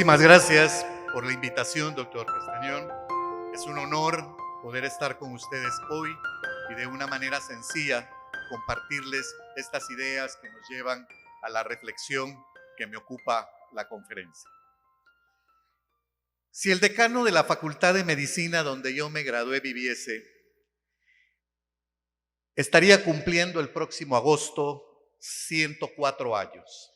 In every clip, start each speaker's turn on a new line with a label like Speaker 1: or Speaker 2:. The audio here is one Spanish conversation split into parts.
Speaker 1: Muchísimas gracias por la invitación, doctor Castañón. Es un honor poder estar con ustedes hoy y de una manera sencilla compartirles estas ideas que nos llevan a la reflexión que me ocupa la conferencia. Si el decano de la Facultad de Medicina donde yo me gradué viviese, estaría cumpliendo el próximo agosto 104 años.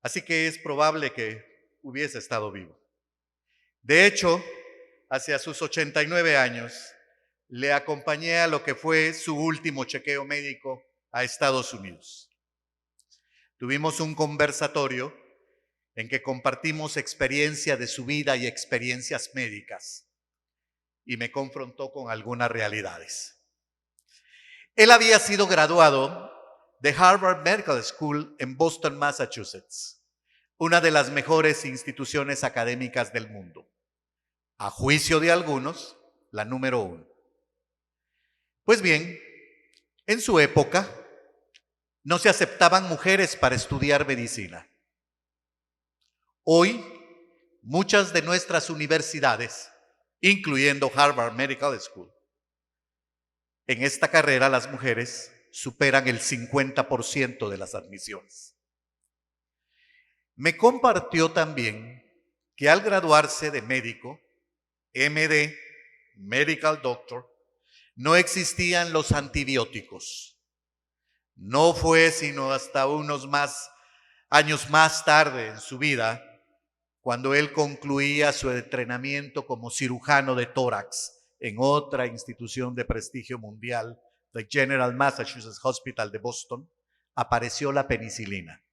Speaker 1: Así que es probable que hubiese estado vivo. De hecho, hacia sus 89 años, le acompañé a lo que fue su último chequeo médico a Estados Unidos. Tuvimos un conversatorio en que compartimos experiencia de su vida y experiencias médicas, y me confrontó con algunas realidades. Él había sido graduado de Harvard Medical School en Boston, Massachusetts, una de las mejores instituciones académicas del mundo. A juicio de algunos, la número 1. Pues bien, en su época no se aceptaban mujeres para estudiar medicina. Hoy, muchas de nuestras universidades, incluyendo Harvard Medical School, en esta carrera las mujeres superan el 50% de las admisiones. Me compartió también que al graduarse de médico, MD, Medical Doctor, no existían los antibióticos. No fue sino hasta unos años más tarde en su vida, cuando él concluía su entrenamiento como cirujano de tórax en otra institución de prestigio mundial, the General Massachusetts Hospital de Boston, apareció la penicilina,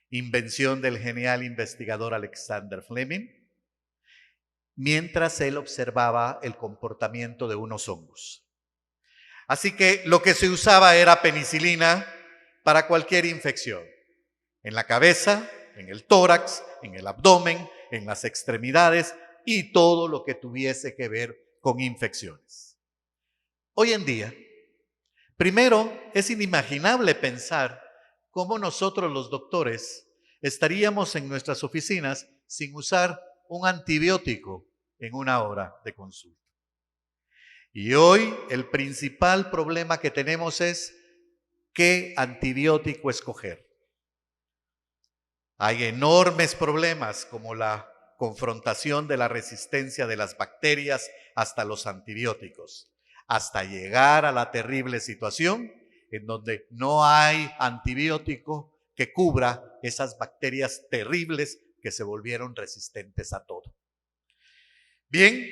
Speaker 1: invención del genial investigador Alexander Fleming, mientras él observaba el comportamiento de unos hongos. Así que lo que se usaba era penicilina para cualquier infección, en la cabeza, en el tórax, en el abdomen, en las extremidades y todo lo que tuviese que ver con infecciones. Hoy en día, primero, es inimaginable pensar cómo nosotros los doctores estaríamos en nuestras oficinas sin usar un antibiótico en una hora de consulta. Y hoy el principal problema que tenemos es qué antibiótico escoger. Hay enormes problemas como la confrontación de la resistencia de las bacterias hasta los antibióticos, hasta llegar a la terrible situación en donde no hay antibiótico que cubra esas bacterias terribles que se volvieron resistentes a todo. Bien,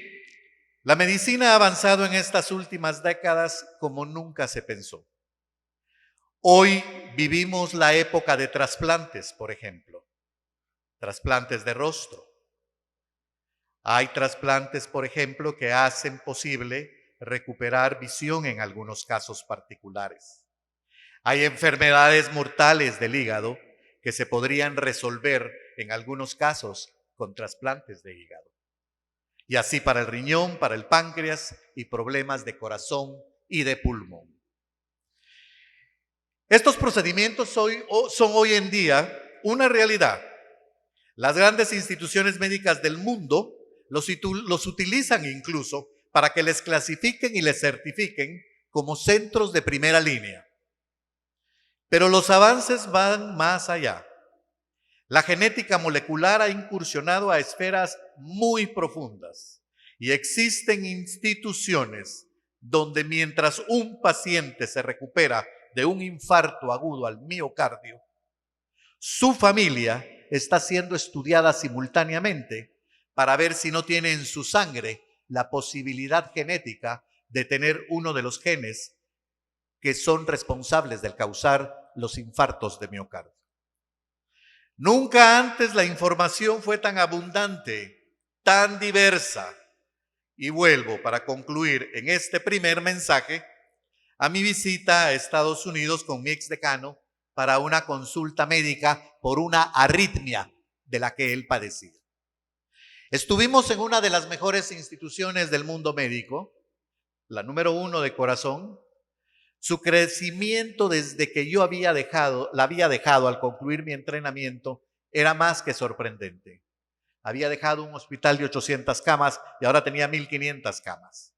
Speaker 1: la medicina ha avanzado en estas últimas décadas como nunca se pensó. Hoy vivimos la época de trasplantes, por ejemplo, trasplantes de rostro. Hay trasplantes, por ejemplo, que hacen posible recuperar visión en algunos casos particulares. Hay enfermedades mortales del hígado que se podrían resolver en algunos casos con trasplantes de hígado. Y así para el riñón, para el páncreas y problemas de corazón y de pulmón. Estos procedimientos son hoy en día una realidad. Las grandes instituciones médicas del mundo los utilizan incluso para que les clasifiquen y les certifiquen como centros de primera línea. Pero los avances van más allá. La genética molecular ha incursionado a esferas muy profundas y existen instituciones donde mientras un paciente se recupera de un infarto agudo al miocardio, su familia está siendo estudiada simultáneamente para ver si no tiene en su sangre la posibilidad genética de tener uno de los genes que son responsables de causar los infartos de miocardio. Nunca antes la información fue tan abundante, tan diversa. Y vuelvo para concluir en este primer mensaje a mi visita a Estados Unidos con mi exdecano para una consulta médica por una arritmia de la que él padecía. Estuvimos en una de las mejores instituciones del mundo médico, la número 1 de corazón. Su crecimiento desde que yo la había dejado al concluir mi entrenamiento era más que sorprendente. Había dejado un hospital de 800 camas y ahora tenía 1500 camas.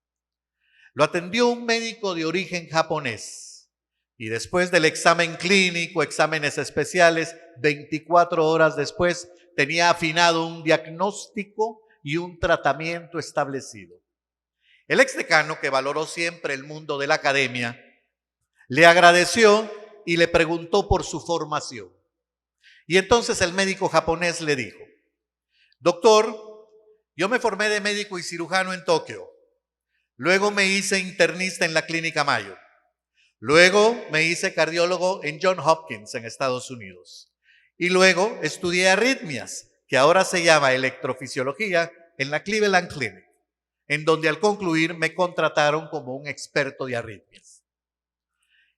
Speaker 1: Lo atendió un médico de origen japonés y después del examen clínico, exámenes especiales, 24 horas después tenía afinado un diagnóstico y un tratamiento establecido. El exdecano, que valoró siempre el mundo de la academia, le agradeció y le preguntó por su formación. Y entonces el médico japonés le dijo: doctor, yo me formé de médico y cirujano en Tokio. Luego me hice internista en la Clínica Mayo. Luego me hice cardiólogo en Johns Hopkins en Estados Unidos. Y luego estudié arritmias, que ahora se llama electrofisiología, en la Cleveland Clinic, en donde al concluir me contrataron como un experto de arritmias.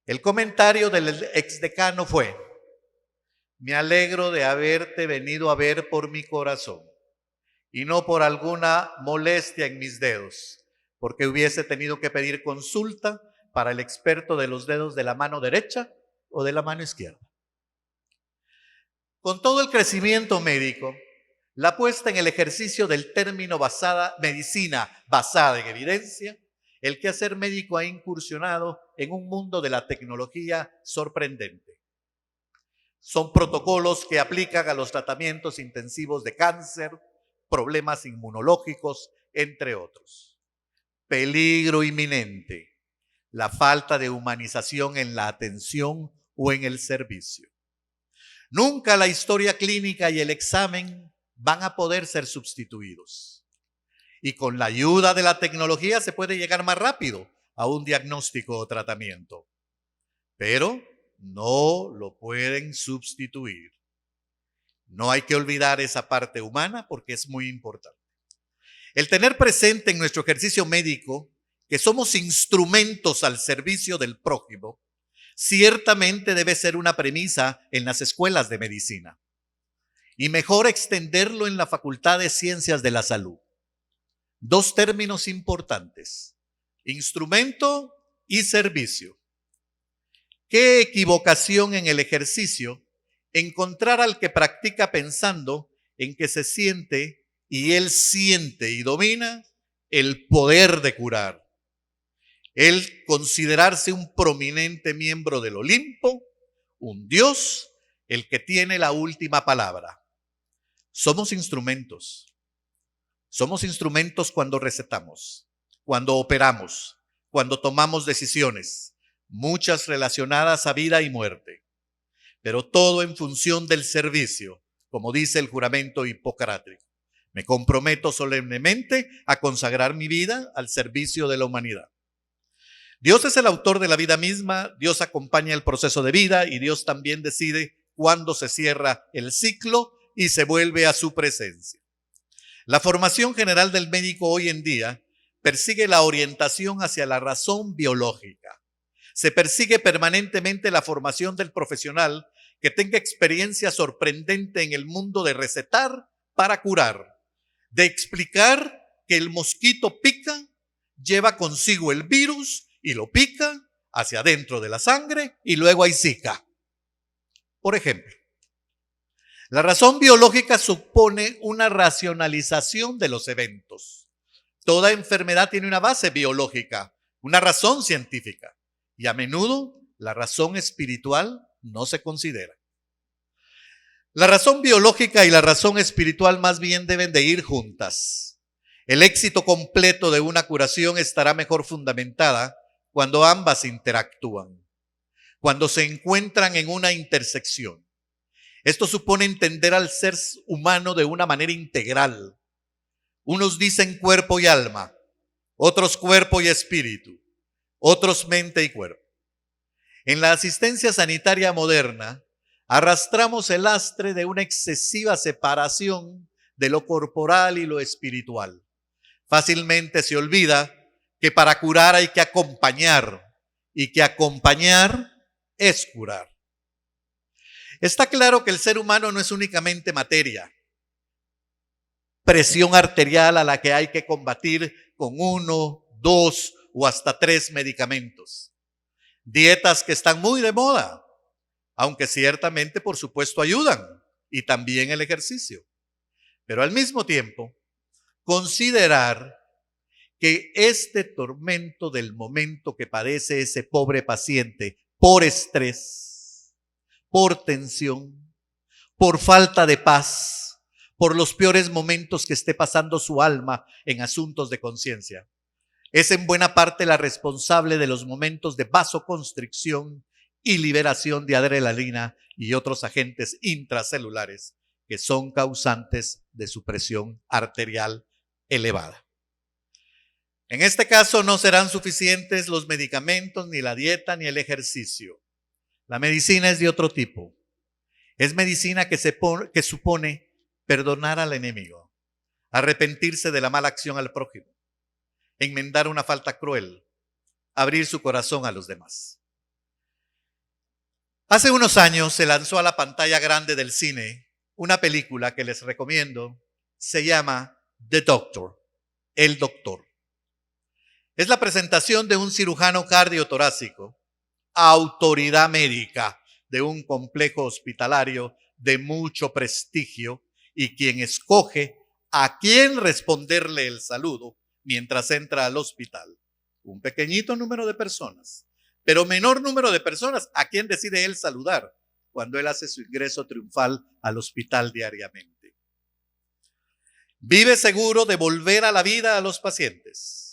Speaker 1: El comentario del exdecano fue: me alegro de haberte venido a ver por mi corazón y no por alguna molestia en mis dedos, porque hubiese tenido que pedir consulta para el experto de los dedos de la mano derecha o de la mano izquierda. Con todo el crecimiento médico, la puesta en el ejercicio del término medicina basada en evidencia, el quehacer médico ha incursionado en un mundo de la tecnología sorprendente. Son protocolos que aplican a los tratamientos intensivos de cáncer, problemas inmunológicos, entre otros. Peligro inminente: la falta de humanización en la atención o en el servicio. Nunca la historia clínica y el examen van a poder ser sustituidos. Y con la ayuda de la tecnología se puede llegar más rápido a un diagnóstico o tratamiento. Pero no lo pueden sustituir. No hay que olvidar esa parte humana porque es muy importante. El tener presente en nuestro ejercicio médico que somos instrumentos al servicio del prójimo, ciertamente debe ser una premisa en las escuelas de medicina. Y mejor extenderlo en la Facultad de Ciencias de la Salud. Dos términos importantes: instrumento y servicio. Qué equivocación en el ejercicio encontrar al que practica pensando en que se siente y él siente y domina el poder de curar. Él considerarse un prominente miembro del Olimpo, un dios, el que tiene la última palabra. Somos instrumentos. Somos instrumentos cuando recetamos, cuando operamos, cuando tomamos decisiones, muchas relacionadas a vida y muerte, pero todo en función del servicio, como dice el juramento hipocrático. Me comprometo solemnemente a consagrar mi vida al servicio de la humanidad. Dios es el autor de la vida misma, Dios acompaña el proceso de vida y Dios también decide cuándo se cierra el ciclo y se vuelve a su presencia. La formación general del médico hoy en día persigue la orientación hacia la razón biológica. Se persigue permanentemente la formación del profesional que tenga experiencia sorprendente en el mundo de recetar para curar, de explicar que el mosquito pica, lleva consigo el virus y lo pica hacia adentro de la sangre y luego hay Zika. Por ejemplo, la razón biológica supone una racionalización de los eventos. Toda enfermedad tiene una base biológica, una razón científica, y a menudo la razón espiritual no se considera. La razón biológica y la razón espiritual más bien deben de ir juntas. El éxito completo de una curación estará mejor fundamentada cuando ambas interactúan, cuando se encuentran en una intersección. Esto supone entender al ser humano de una manera integral. Unos dicen cuerpo y alma, otros cuerpo y espíritu, otros mente y cuerpo. En la asistencia sanitaria moderna, arrastramos el lastre de una excesiva separación de lo corporal y lo espiritual. Fácilmente se olvida que para curar hay que acompañar y que acompañar es curar. Está claro que el ser humano no es únicamente materia, presión arterial a la que hay que combatir con 1, 2 o hasta 3 medicamentos. Dietas que están muy de moda, aunque ciertamente por supuesto ayudan, y también el ejercicio. Pero al mismo tiempo, considerar que este tormento del momento que padece ese pobre paciente por estrés, por tensión, por falta de paz, por los peores momentos que esté pasando su alma en asuntos de conciencia, es en buena parte la responsable de los momentos de vasoconstricción y liberación de adrenalina y otros agentes intracelulares que son causantes de su presión arterial elevada. En este caso no serán suficientes los medicamentos, ni la dieta, ni el ejercicio. La medicina es de otro tipo. Es medicina que supone perdonar al enemigo, arrepentirse de la mala acción al prójimo, enmendar una falta cruel, abrir su corazón a los demás. Hace unos años se lanzó a la pantalla grande del cine una película que les recomiendo. Se llama The Doctor, El Doctor. Es la presentación de un cirujano cardiotorácico, autoridad médica de un complejo hospitalario de mucho prestigio y quien escoge a quién responderle el saludo mientras entra al hospital. Un pequeñito número de personas, pero menor número de personas a quien decide él saludar cuando él hace su ingreso triunfal al hospital diariamente. Vive seguro de volver a la vida a los pacientes.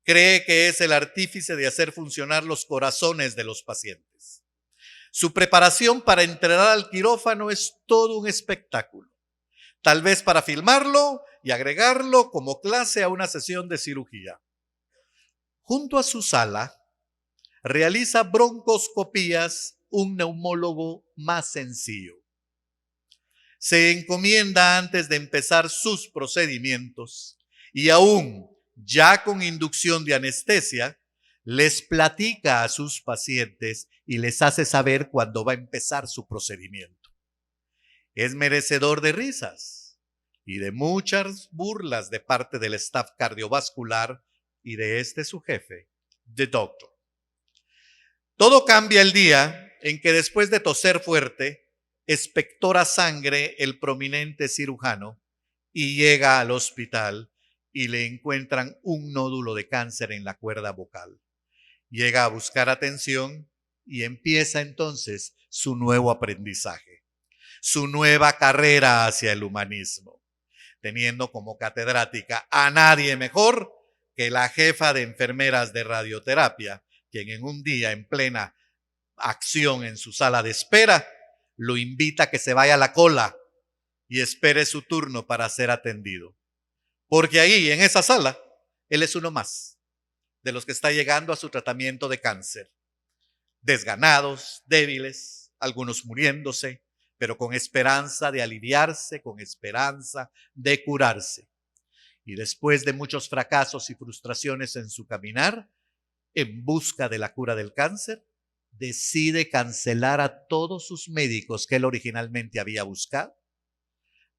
Speaker 1: Cree que es el artífice de hacer funcionar los corazones de los pacientes. Su preparación para entrar al quirófano es todo un espectáculo. Tal vez para filmarlo y agregarlo como clase a una sesión de cirugía. Junto a su sala, realiza broncoscopías un neumólogo más sencillo. Se encomienda antes de empezar sus procedimientos y aún ya con inducción de anestesia, les platica a sus pacientes y les hace saber cuándo va a empezar su procedimiento. Es merecedor de risas y de muchas burlas de parte del staff cardiovascular y de su jefe, The Doctor. Todo cambia el día en que después de toser fuerte, expectora sangre el prominente cirujano y llega al hospital y le encuentran un nódulo de cáncer en la cuerda vocal. Llega a buscar atención y empieza entonces su nuevo aprendizaje, su nueva carrera hacia el humanismo, teniendo como catedrática a nadie mejor que la jefa de enfermeras de radioterapia, quien en un día en plena acción en su sala de espera, lo invita a que se vaya a la cola y espere su turno para ser atendido. Porque ahí, en esa sala, él es uno más de los que está llegando a su tratamiento de cáncer. Desganados, débiles, algunos muriéndose, pero con esperanza de aliviarse, con esperanza de curarse. Y después de muchos fracasos y frustraciones en su caminar, en busca de la cura del cáncer, decide cancelar a todos sus médicos que él originalmente había buscado,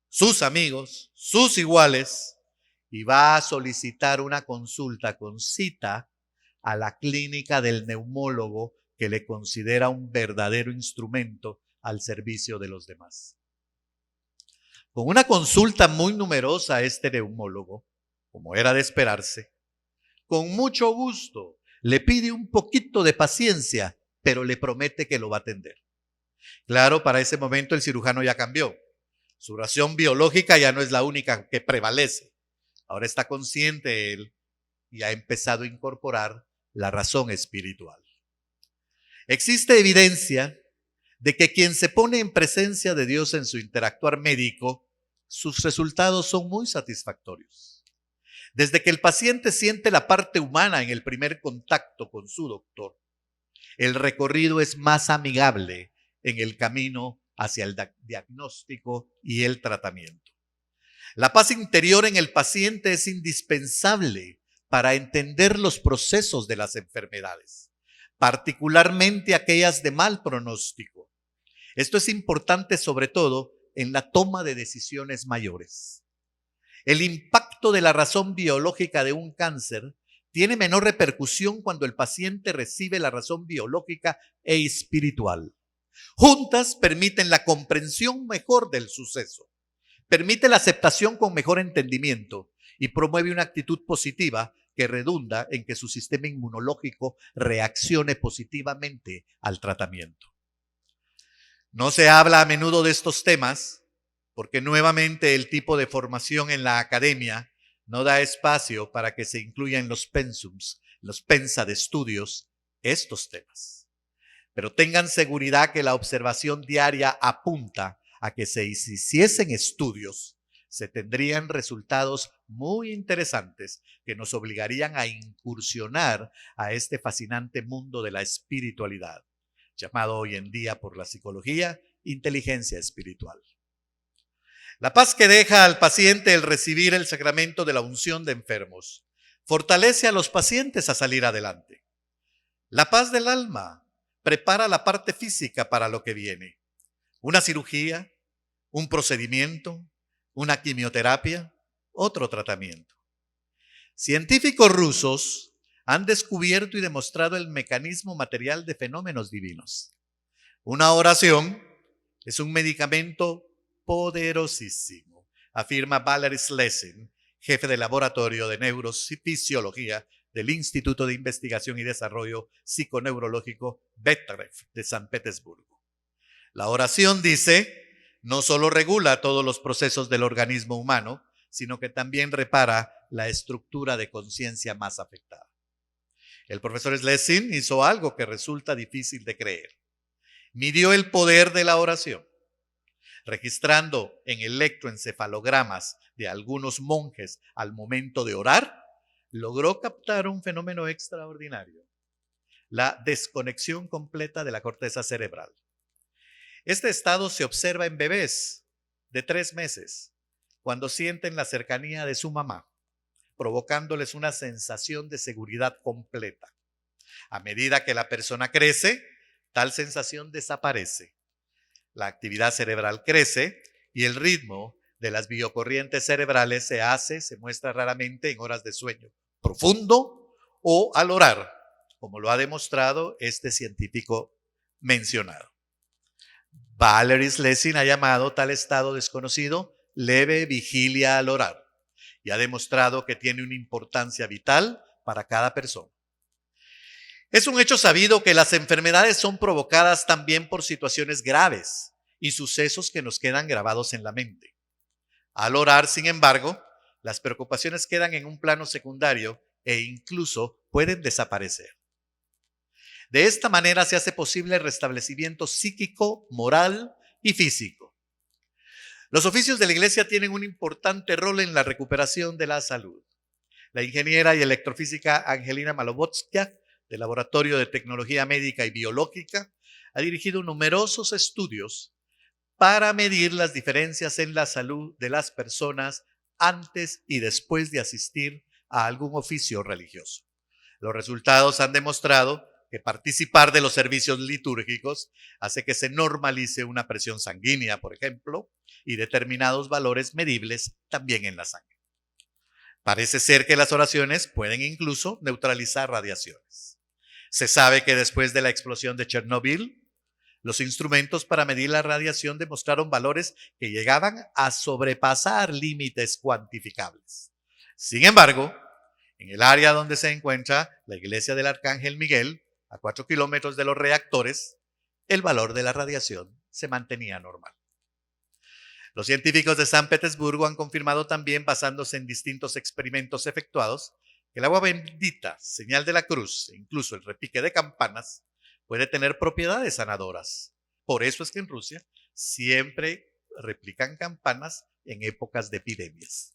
Speaker 1: sus amigos, sus iguales, y va a solicitar una consulta con cita a la clínica del neumólogo que le considera un verdadero instrumento al servicio de los demás. Con una consulta muy numerosa, este neumólogo, como era de esperarse, con mucho gusto le pide un poquito de paciencia, pero le promete que lo va a atender. Claro, para ese momento el cirujano ya cambió. Su razón biológica ya no es la única que prevalece. Ahora está consciente él y ha empezado a incorporar la razón espiritual. Existe evidencia de que quien se pone en presencia de Dios en su interactuar médico, sus resultados son muy satisfactorios. Desde que el paciente siente la parte humana en el primer contacto con su doctor, el recorrido es más amigable en el camino hacia el diagnóstico y el tratamiento. La paz interior en el paciente es indispensable para entender los procesos de las enfermedades, particularmente aquellas de mal pronóstico. Esto es importante sobre todo en la toma de decisiones mayores. El impacto de la razón biológica de un cáncer tiene menor repercusión cuando el paciente recibe la razón biológica e espiritual. Juntas permiten la comprensión mejor del suceso, permite la aceptación con mejor entendimiento y promueve una actitud positiva que redunda en que su sistema inmunológico reaccione positivamente al tratamiento. No se habla a menudo de estos temas porque nuevamente el tipo de formación en la academia no da espacio para que se incluya en los pensums, los pensa de estudios, estos temas. Pero tengan seguridad que la observación diaria apunta a que si hiciesen estudios, se tendrían resultados muy interesantes que nos obligarían a incursionar a este fascinante mundo de la espiritualidad, llamado hoy en día por la psicología inteligencia espiritual. La paz que deja al paciente el recibir el sacramento de la unción de enfermos fortalece a los pacientes a salir adelante. La paz del alma prepara la parte física para lo que viene. Una cirugía, un procedimiento, una quimioterapia, otro tratamiento. Científicos rusos han descubierto y demostrado el mecanismo material de fenómenos divinos. Una oración es un medicamento poderosísimo, afirma Valery Slezin, jefe de laboratorio de neurofisiología del Instituto de Investigación y Desarrollo Psiconeurológico Betrev de San Petersburgo. La oración, dice, no solo regula todos los procesos del organismo humano, sino que también repara la estructura de conciencia más afectada. El profesor Slezin hizo algo que resulta difícil de creer. Midió el poder de la oración, registrando en electroencefalogramas de algunos monjes al momento de orar, logró captar un fenómeno extraordinario: la desconexión completa de la corteza cerebral. Este estado se observa en bebés de 3 meses, cuando sienten la cercanía de su mamá, provocándoles una sensación de seguridad completa. A medida que la persona crece, tal sensación desaparece. La actividad cerebral crece y el ritmo de las biocorrientes cerebrales se muestra raramente en horas de sueño profundo o al orar, como lo ha demostrado este científico mencionado. Valery Slezin ha llamado tal estado desconocido leve vigilia al orar y ha demostrado que tiene una importancia vital para cada persona. Es un hecho sabido que las enfermedades son provocadas también por situaciones graves y sucesos que nos quedan grabados en la mente. Al orar, sin embargo, las preocupaciones quedan en un plano secundario e incluso pueden desaparecer. De esta manera se hace posible el restablecimiento psíquico, moral y físico. Los oficios de la Iglesia tienen un importante rol en la recuperación de la salud. La ingeniera y electrofísica Angelina Malobotskaya, del Laboratorio de Tecnología Médica y Biológica, ha dirigido numerosos estudios para medir las diferencias en la salud de las personas antes y después de asistir a algún oficio religioso. Los resultados han demostrado que participar de los servicios litúrgicos hace que se normalice una presión sanguínea, por ejemplo, y determinados valores medibles también en la sangre. Parece ser que las oraciones pueden incluso neutralizar radiaciones. Se sabe que después de la explosión de Chernobyl, los instrumentos para medir la radiación demostraron valores que llegaban a sobrepasar límites cuantificables. Sin embargo, en el área donde se encuentra la iglesia del Arcángel Miguel, a 4 kilómetros de los reactores, el valor de la radiación se mantenía normal. Los científicos de San Petersburgo han confirmado también, basándose en distintos experimentos efectuados, que el agua bendita, señal de la cruz, e incluso el repique de campanas, puede tener propiedades sanadoras. Por eso es que en Rusia siempre replican campanas en épocas de epidemias.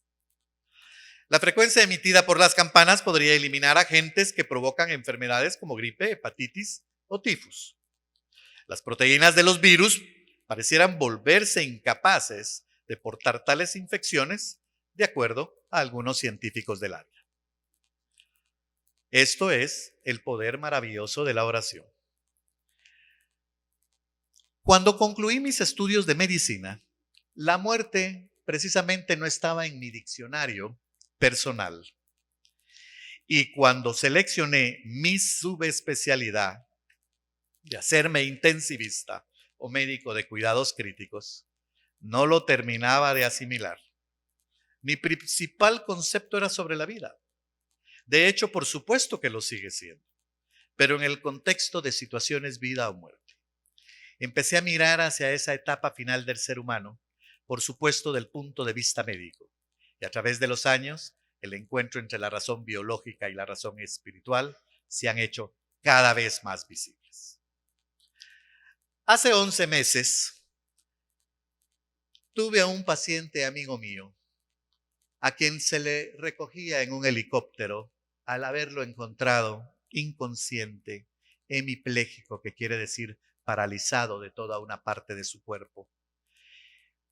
Speaker 1: La frecuencia emitida por las campanas podría eliminar agentes que provocan enfermedades como gripe, hepatitis o tifus. Las proteínas de los virus parecieran volverse incapaces de portar tales infecciones, de acuerdo a algunos científicos del área. Esto es el poder maravilloso de la oración. Cuando concluí mis estudios de medicina, la muerte precisamente no estaba en mi diccionario personal. Y cuando seleccioné mi subespecialidad de hacerme intensivista o médico de cuidados críticos, no lo terminaba de asimilar. Mi principal concepto era sobre la vida. De hecho, por supuesto que lo sigue siendo, pero en el contexto de situaciones vida o muerte. Empecé a mirar hacia esa etapa final del ser humano, por supuesto del punto de vista médico. Y a través de los años, el encuentro entre la razón biológica y la razón espiritual se han hecho cada vez más visibles. Hace 11 meses, tuve a un paciente amigo mío, a quien se le recogía en un helicóptero al haberlo encontrado inconsciente, hemipléjico, que quiere decir paralizado de toda una parte de su cuerpo.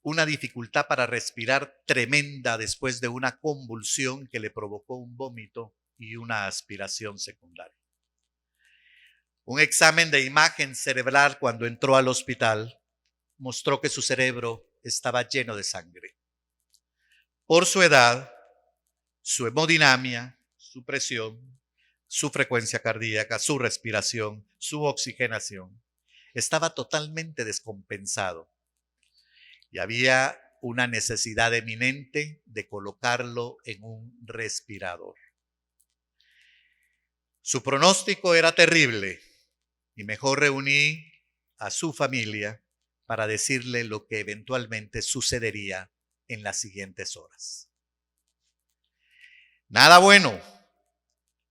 Speaker 1: Una dificultad para respirar tremenda después de una convulsión que le provocó un vómito y una aspiración secundaria. Un examen de imagen cerebral cuando entró al hospital mostró que su cerebro estaba lleno de sangre. Por su edad, su hemodinamia, su presión, su frecuencia cardíaca, su respiración, su oxigenación, estaba totalmente descompensado y había una necesidad eminente de colocarlo en un respirador. Su pronóstico era terrible y mejor reuní a su familia para decirle lo que eventualmente sucedería en las siguientes horas. Nada bueno,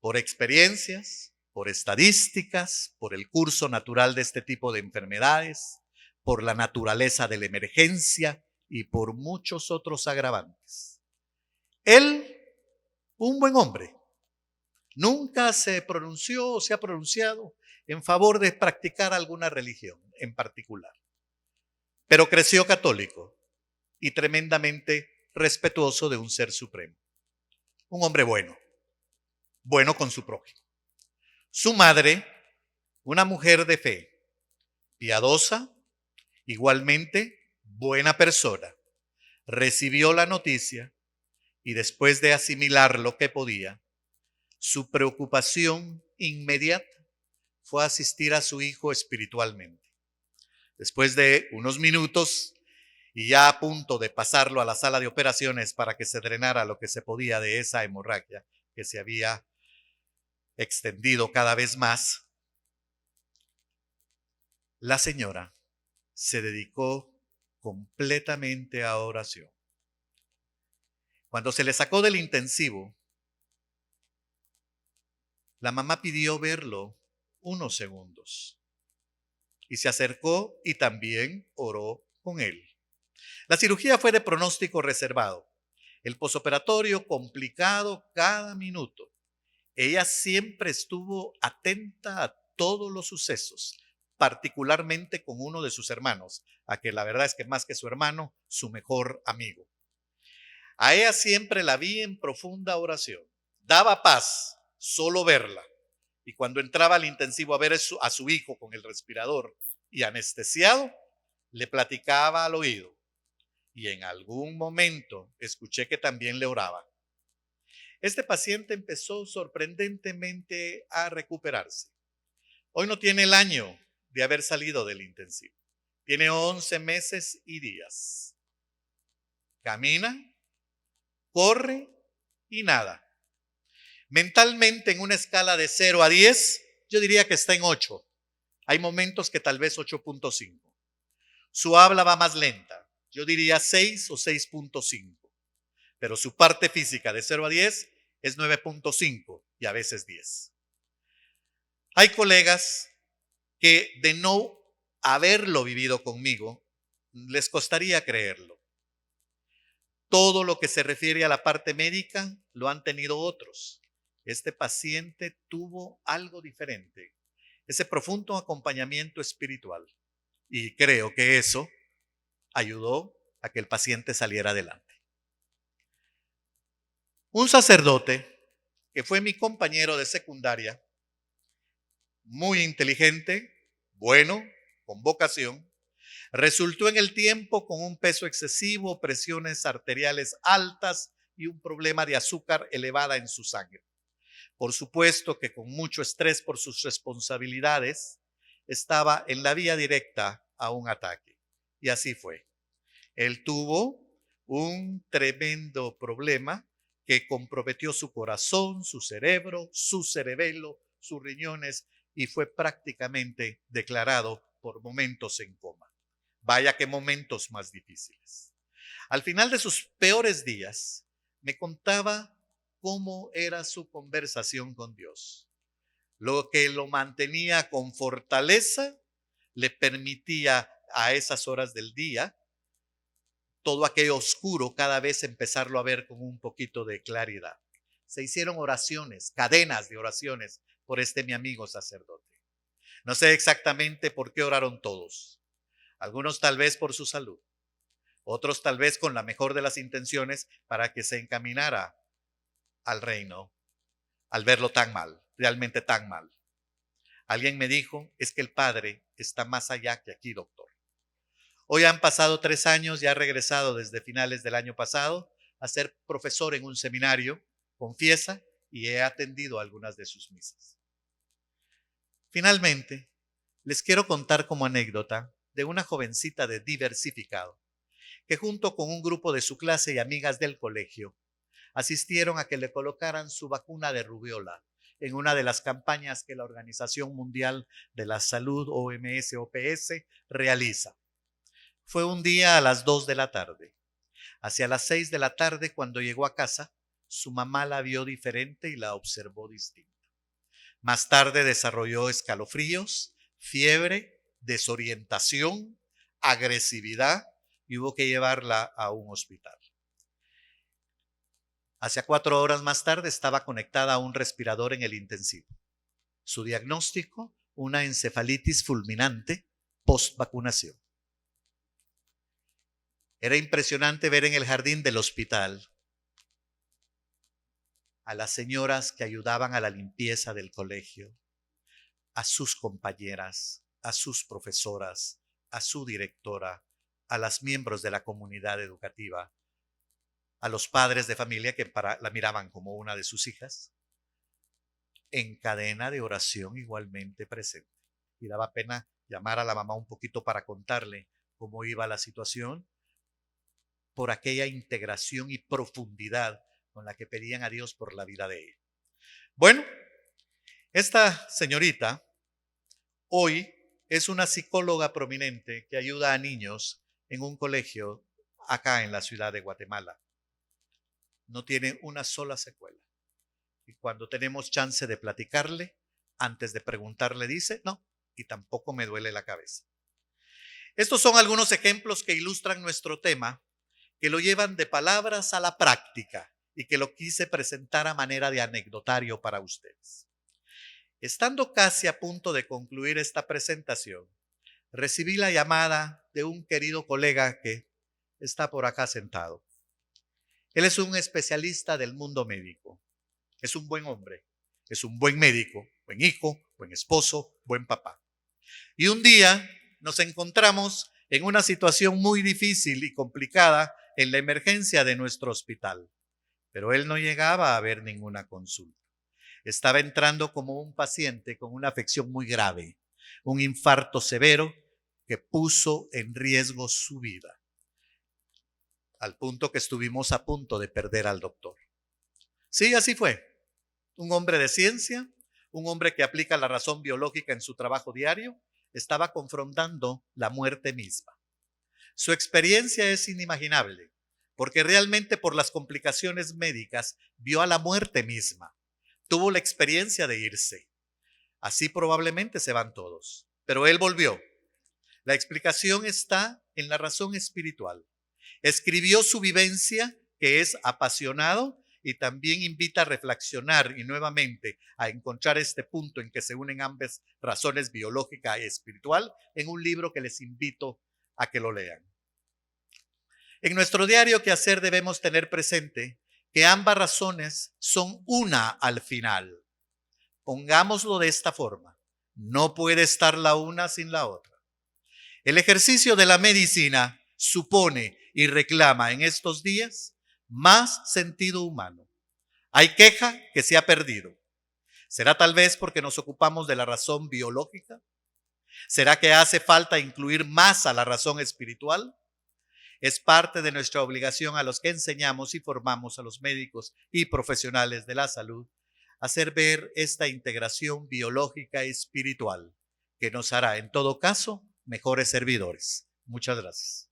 Speaker 1: por experiencias, por estadísticas, por el curso natural de este tipo de enfermedades, por la naturaleza de la emergencia y por muchos otros agravantes. Él, un buen hombre, nunca se pronunció o se ha pronunciado en favor de practicar alguna religión en particular, pero creció católico y tremendamente respetuoso de un ser supremo. Un hombre bueno, bueno con su prójimo. Su madre, una mujer de fe, piadosa, igualmente buena persona, recibió la noticia y después de asimilar lo que podía, su preocupación inmediata fue asistir a su hijo espiritualmente. Después de unos minutos y ya a punto de pasarlo a la sala de operaciones para que se drenara lo que se podía de esa hemorragia que se había extendido cada vez más, la señora se dedicó completamente a oración. Cuando se le sacó del intensivo, la mamá pidió verlo unos segundos y se acercó y también oró con él. La cirugía fue de pronóstico reservado, el posoperatorio complicado cada minuto. Ella siempre estuvo atenta a todos los sucesos, particularmente con uno de sus hermanos, a que la verdad es que más que su hermano, su mejor amigo. A ella siempre la vi en profunda oración. Daba paz solo verla. Y cuando entraba al intensivo a ver a su hijo con el respirador y anestesiado, le platicaba al oído. Y en algún momento escuché que también le oraba. Este paciente empezó sorprendentemente a recuperarse. Hoy no tiene el año de haber salido del intensivo. Tiene 11 meses y días. Camina, corre y nada. Mentalmente, en una escala de 0 a 10, yo diría que está en 8. Hay momentos que tal vez 8.5. Su habla va más lenta. Yo diría 6 o 6.5. Pero su parte física de 0 a 10 es 9.5 y a veces 10. Hay colegas que de no haberlo vivido conmigo, les costaría creerlo. Todo lo que se refiere a la parte médica lo han tenido otros. Este paciente tuvo algo diferente, ese profundo acompañamiento espiritual. Y creo que eso ayudó a que el paciente saliera adelante. Un sacerdote que fue mi compañero de secundaria, muy inteligente, bueno, con vocación, resultó en el tiempo con un peso excesivo, presiones arteriales altas y un problema de azúcar elevada en su sangre. Por supuesto que con mucho estrés por sus responsabilidades, estaba en la vía directa a un ataque. Y así fue. Él tuvo un tremendo problema que comprometió su corazón, su cerebro, su cerebelo, sus riñones y fue prácticamente declarado por momentos en coma. Vaya que momentos más difíciles. Al final de sus peores días, me contaba cómo era su conversación con Dios. Lo que lo mantenía con fortaleza, le permitía a esas horas del día, todo aquello oscuro, cada vez empezarlo a ver con un poquito de claridad. Se hicieron oraciones, cadenas de oraciones por mi amigo sacerdote. No sé exactamente por qué oraron todos. Algunos tal vez por su salud, otros tal vez con la mejor de las intenciones para que se encaminara al reino al verlo tan mal, realmente tan mal. Alguien me dijo, es que el Padre está más allá que aquí, doctor. Hoy han pasado 3 años y ha regresado desde finales del año pasado a ser profesor en un seminario, confiesa, y he atendido algunas de sus misas. Finalmente, les quiero contar como anécdota de una jovencita de Diversificado, que junto con un grupo de su clase y amigas del colegio, asistieron a que le colocaran su vacuna de rubiola en una de las campañas que la Organización Mundial de la Salud, OMS, realiza. Fue un día a las 2 de la tarde. Hacia las 6 de la tarde, cuando llegó a casa, su mamá la vio diferente y la observó distinta. Más tarde desarrolló escalofríos, fiebre, desorientación, agresividad y hubo que llevarla a un hospital. Hacia 4 horas más tarde estaba conectada a un respirador en el intensivo. Su diagnóstico, una encefalitis fulminante post-vacunación. Era impresionante ver en el jardín del hospital a las señoras que ayudaban a la limpieza del colegio, a sus compañeras, a sus profesoras, a su directora, a los miembros de la comunidad educativa, a los padres de familia que la miraban como una de sus hijas, en cadena de oración igualmente presente. Y daba pena llamar a la mamá un poquito para contarle cómo iba la situación, por aquella integración y profundidad con la que pedían a Dios por la vida de ella. Bueno, esta señorita hoy es una psicóloga prominente que ayuda a niños en un colegio acá en la ciudad de Guatemala. No tiene una sola secuela. Y cuando tenemos chance de platicarle, antes de preguntarle dice, no, y tampoco me duele la cabeza. Estos son algunos ejemplos que ilustran nuestro tema, que lo llevan de palabras a la práctica y que lo quise presentar a manera de anecdotario para ustedes. Estando casi a punto de concluir esta presentación, recibí la llamada de un querido colega que está por acá sentado. Él es un especialista del mundo médico. Es un buen hombre, es un buen médico, buen hijo, buen esposo, buen papá. Y un día nos encontramos en una situación muy difícil y complicada en la emergencia de nuestro hospital. Pero él no llegaba a ver ninguna consulta. Estaba entrando como un paciente con una afección muy grave, un infarto severo que puso en riesgo su vida, al punto que estuvimos a punto de perder al doctor. Sí, así fue. Un hombre de ciencia, un hombre que aplica la razón biológica en su trabajo diario, estaba confrontando la muerte misma. Su experiencia es inimaginable, porque realmente por las complicaciones médicas vio a la muerte misma. Tuvo la experiencia de irse. Así probablemente se van todos. Pero él volvió. La explicación está en la razón espiritual. Escribió su vivencia, que es apasionado, y también invita a reflexionar y nuevamente a encontrar este punto en que se unen ambas razones, biológica y espiritual, en un libro que les invito a que lo lean. En nuestro diario quehacer debemos tener presente que ambas razones son una al final. Pongámoslo de esta forma. No puede estar la una sin la otra. El ejercicio de la medicina supone y reclama en estos días más sentido humano. Hay queja que se ha perdido. ¿Será tal vez porque nos ocupamos de la razón biológica? ¿Será que hace falta incluir más a la razón espiritual? Es parte de nuestra obligación a los que enseñamos y formamos a los médicos y profesionales de la salud hacer ver esta integración biológica y espiritual que nos hará, en todo caso, mejores servidores. Muchas gracias.